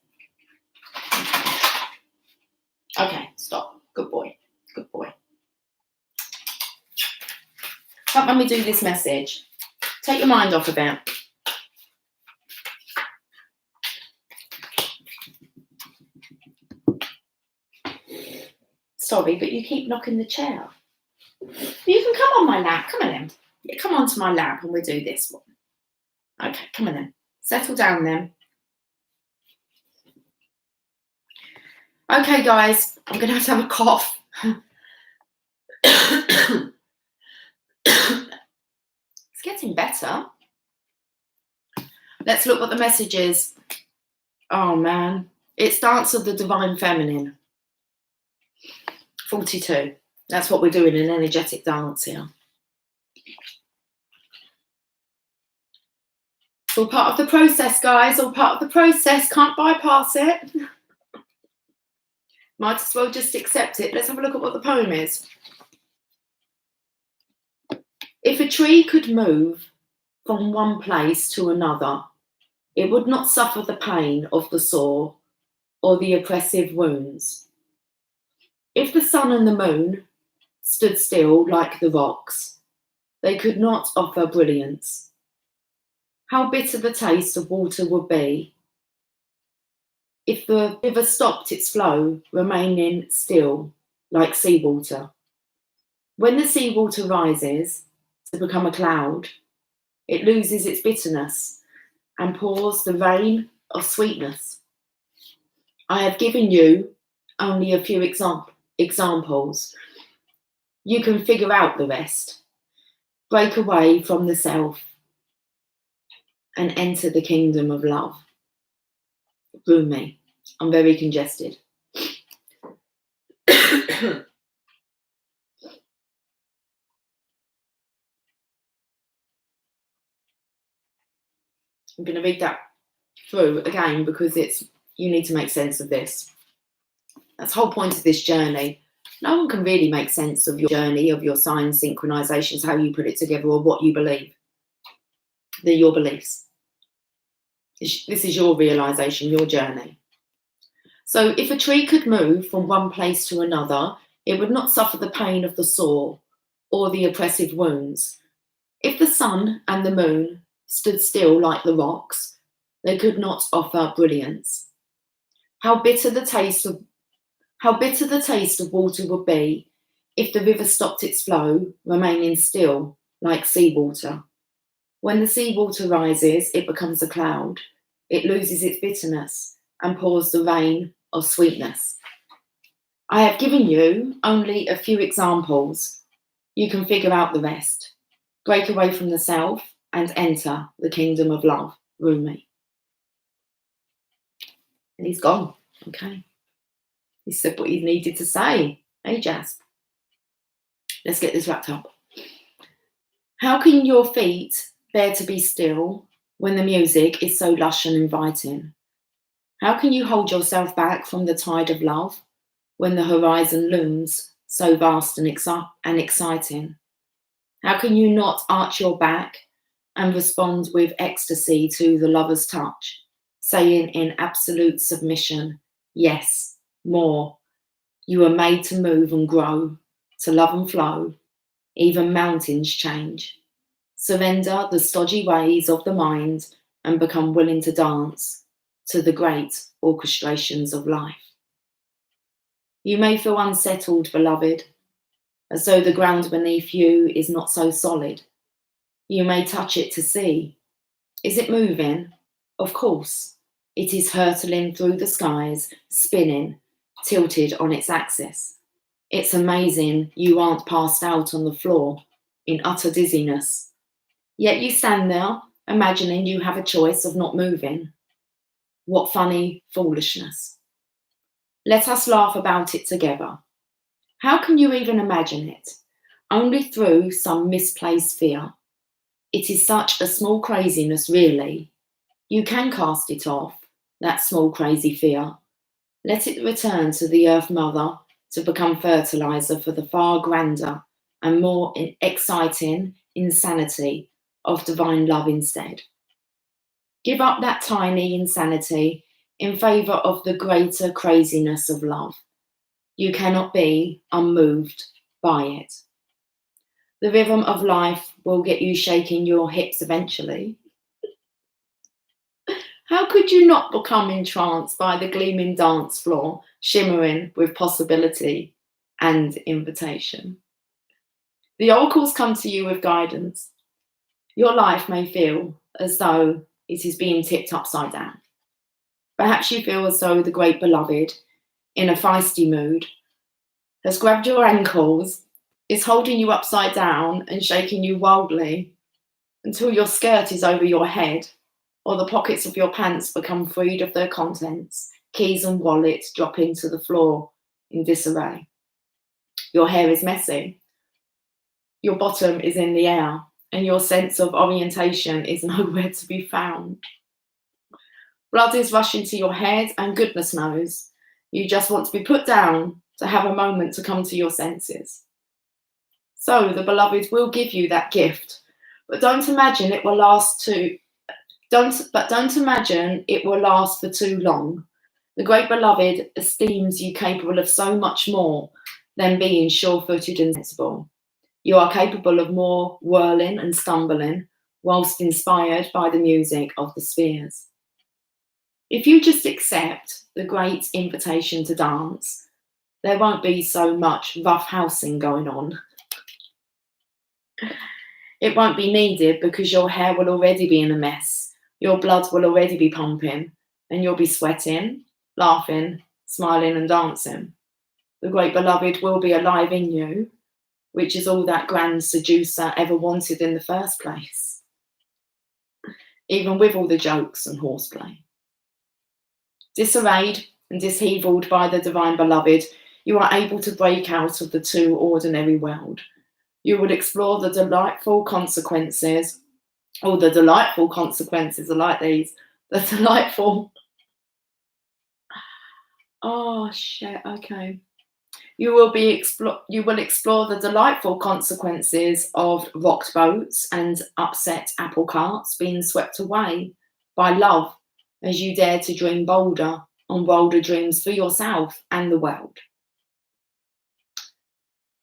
Okay, stop. Good boy. Good boy. Help Mummy do this message. Take your mind off of it. Sorry, but you keep knocking the chair. You can come on my lap. Come on then. Yeah, come onto my lap and we'll do this one. Okay, come on then. Settle down then. Okay, guys, I'm going to have a cough. It's getting better. Let's look what the message is. Oh, man. It's Dance of the Divine Feminine. 42. That's what we're doing, an energetic dance here. All part of the process, guys. All part of the process. Can't bypass it. Might as well just accept it. Let's have a look at what the poem is. If a tree could move from one place to another, it would not suffer the pain of the sore or the oppressive wounds. If the sun and the moon stood still like the rocks, they could not offer brilliance. How bitter the taste of water would be if the river stopped its flow, remaining still like seawater. When the seawater rises to become a cloud, it loses its bitterness and pours the rain of sweetness. I have given you only a few examples. You can figure out the rest. Break away from the self and enter the kingdom of love. Rumi. I'm very congested. I'm going to read that through again because you need to make sense of this. That's the whole point of this journey. No one can really make sense of your journey, of your signs, synchronizations, how you put it together, or what you believe. They're your beliefs. This is your realization, your journey. So if a tree could move from one place to another, it would not suffer the pain of the sore or the oppressive wounds. If the sun and the moon stood still like the rocks, they could not offer brilliance. How bitter the taste of water would be if the river stopped its flow, remaining still like seawater. When the seawater rises, it becomes a cloud. It loses its bitterness and pours the rain of sweetness. I have given you only a few examples. You can figure out the rest. Break away from the self and enter the kingdom of love. Rumi. And he's gone. Okay. He said what he needed to say. Hey, Jazz. Let's get this wrapped up. How can your feet bear to be still when the music is so lush and inviting? How can you hold yourself back from the tide of love when the horizon looms so vast and exciting? How can you not arch your back and respond with ecstasy to the lover's touch, saying in absolute submission, yes, more. You are made to move and grow, to love and flow, even mountains change. Surrender the stodgy ways of the mind and become willing to dance to the great orchestrations of life. You may feel unsettled, beloved, as though the ground beneath you is not so solid. You may touch it to see. Is it moving? Of course. It is hurtling through the skies, spinning, tilted on its axis. It's amazing you aren't passed out on the floor in utter dizziness. Yet you stand there, imagining you have a choice of not moving. What funny foolishness. Let us laugh about it together. How can you even imagine it? Only through some misplaced fear. It is such a small craziness, really. You can cast it off, that small crazy fear. Let it return to the Earth Mother to become fertilizer for the far grander and more exciting insanity of divine love instead. Give up that tiny insanity in favour of the greater craziness of love. You cannot be unmoved by it. The rhythm of life will get you shaking your hips eventually. How could you not become entranced by the gleaming dance floor, shimmering with possibility and invitation? The oracles come to you with guidance. Your life may feel as though it is being tipped upside down. Perhaps you feel as though the great beloved, in a feisty mood, has grabbed your ankles, is holding you upside down and shaking you wildly until your skirt is over your head, or the pockets of your pants become freed of their contents, keys and wallets drop into the floor in disarray. Your hair is messy, your bottom is in the air, and your sense of orientation is nowhere to be found. Blood is rushing to your head, and goodness knows, you just want to be put down to have a moment to come to your senses. So the beloved will give you that gift, but don't imagine it will last for too long. The great beloved esteems you capable of so much more than being sure-footed and sensible. You are capable of more whirling and stumbling whilst inspired by the music of the spheres. If you just accept the great invitation to dance, there won't be so much roughhousing going on. It won't be needed because your hair will already be in a mess, your blood will already be pumping, and you'll be sweating, laughing, smiling and dancing. The great beloved will be alive in you, which is all that grand seducer ever wanted in the first place, even with all the jokes and horseplay. Disarrayed and disheveled by the divine beloved, you are able to break out of the too ordinary world. You would explore the delightful consequences, are like these, the delightful, You will explore the delightful consequences of rocked boats and upset apple carts being swept away by love as you dare to dream bolder on bolder dreams for yourself and the world.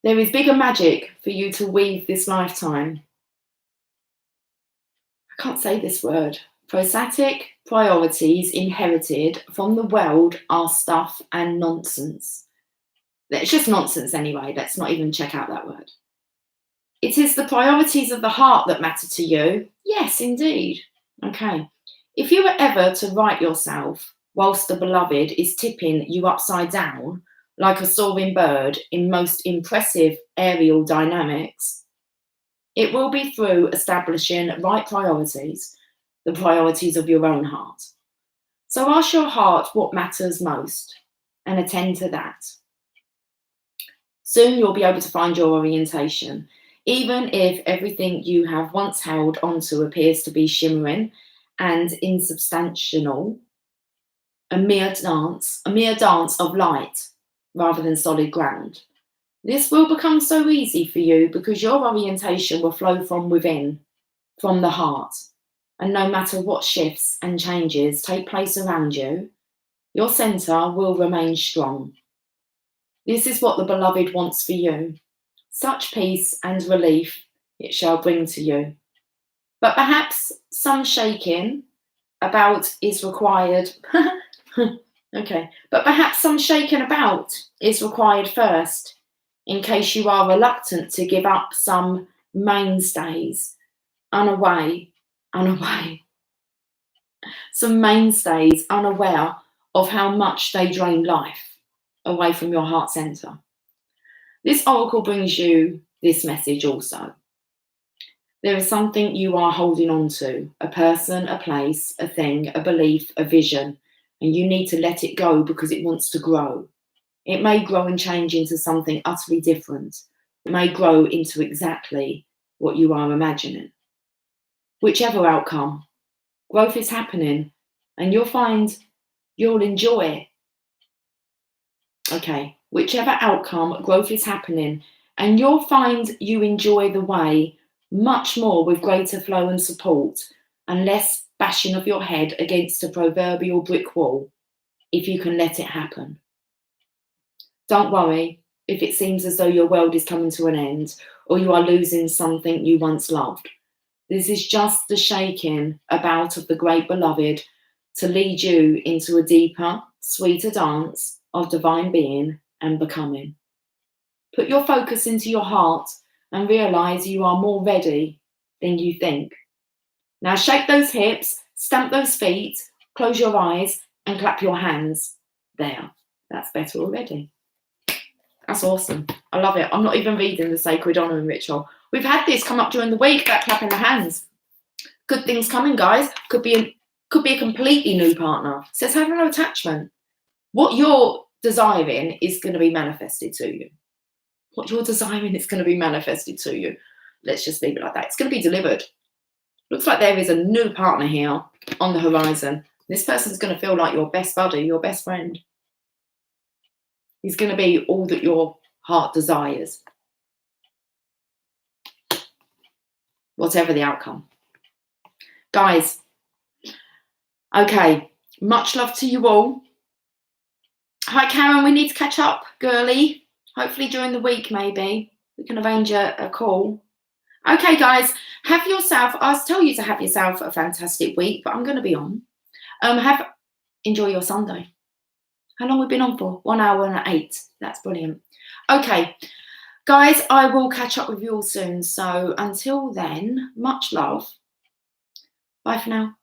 There is bigger magic for you to weave this lifetime. I can't say this word. Prostatic priorities inherited from the world are stuff and nonsense. It's just nonsense anyway. Let's not even check out that word. It is the priorities of the heart that matter to you. Yes, indeed. Okay. If you were ever to right yourself whilst the beloved is tipping you upside down like a soaring bird in most impressive aerial dynamics, it will be through establishing right priorities, the priorities of your own heart. So ask your heart what matters most and attend to that. Soon you'll be able to find your orientation. Even if everything you have once held onto appears to be shimmering and insubstantial, a mere dance of light rather than solid ground. This will become so easy for you because your orientation will flow from within, from the heart. And no matter what shifts and changes take place around you, your centre will remain strong. This is what the beloved wants for you. Such peace and relief it shall bring to you. But perhaps some shaking about is required. Okay, but perhaps some shaking about is required first, in case you are reluctant to give up some mainstays, unaware of how much they drain life away from your heart centre. This oracle brings you this message also. There is something you are holding on to, a person, a place, a thing, a belief, a vision, and you need to let it go because it wants to grow. It may grow and change into something utterly different. It may grow into exactly what you are imagining. Whichever outcome, growth is happening and you'll find you'll enjoy. Okay, whichever outcome, growth is happening and you'll find you enjoy the way much more with greater flow and support and less bashing of your head against a proverbial brick wall if you can let it happen. Don't worry if it seems as though your world is coming to an end or you are losing something you once loved. This is just the shaking about of the great beloved to lead you into a deeper, sweeter dance of divine being and becoming. Put your focus into your heart and realise you are more ready than you think. Now shake those hips, stamp those feet, close your eyes and clap your hands. There, that's better already. That's awesome. I love it. I'm not even reading the sacred honouring ritual. We've had this come up during the week about clapping the hands. Good things coming, guys. Could be a completely new partner. It says have no attachment. What you're desiring is going to be manifested to you. What you're desiring is going to be manifested to you. Let's just leave it like that. It's going to be delivered. Looks like there is a new partner here on the horizon. This person's going to feel like your best buddy, your best friend. He's going to be all that your heart desires. Whatever the outcome. Guys, okay, much love to you all. Hi, Karen, we need to catch up, girly. Hopefully during the week, maybe. We can arrange a call. Okay, guys, I'll tell you to have yourself a fantastic week, but I'm going to be on. Enjoy your Sunday. How long have we been on for? 1 hour and 8. That's brilliant. Okay, guys, I will catch up with you all soon. So until then, much love. Bye for now.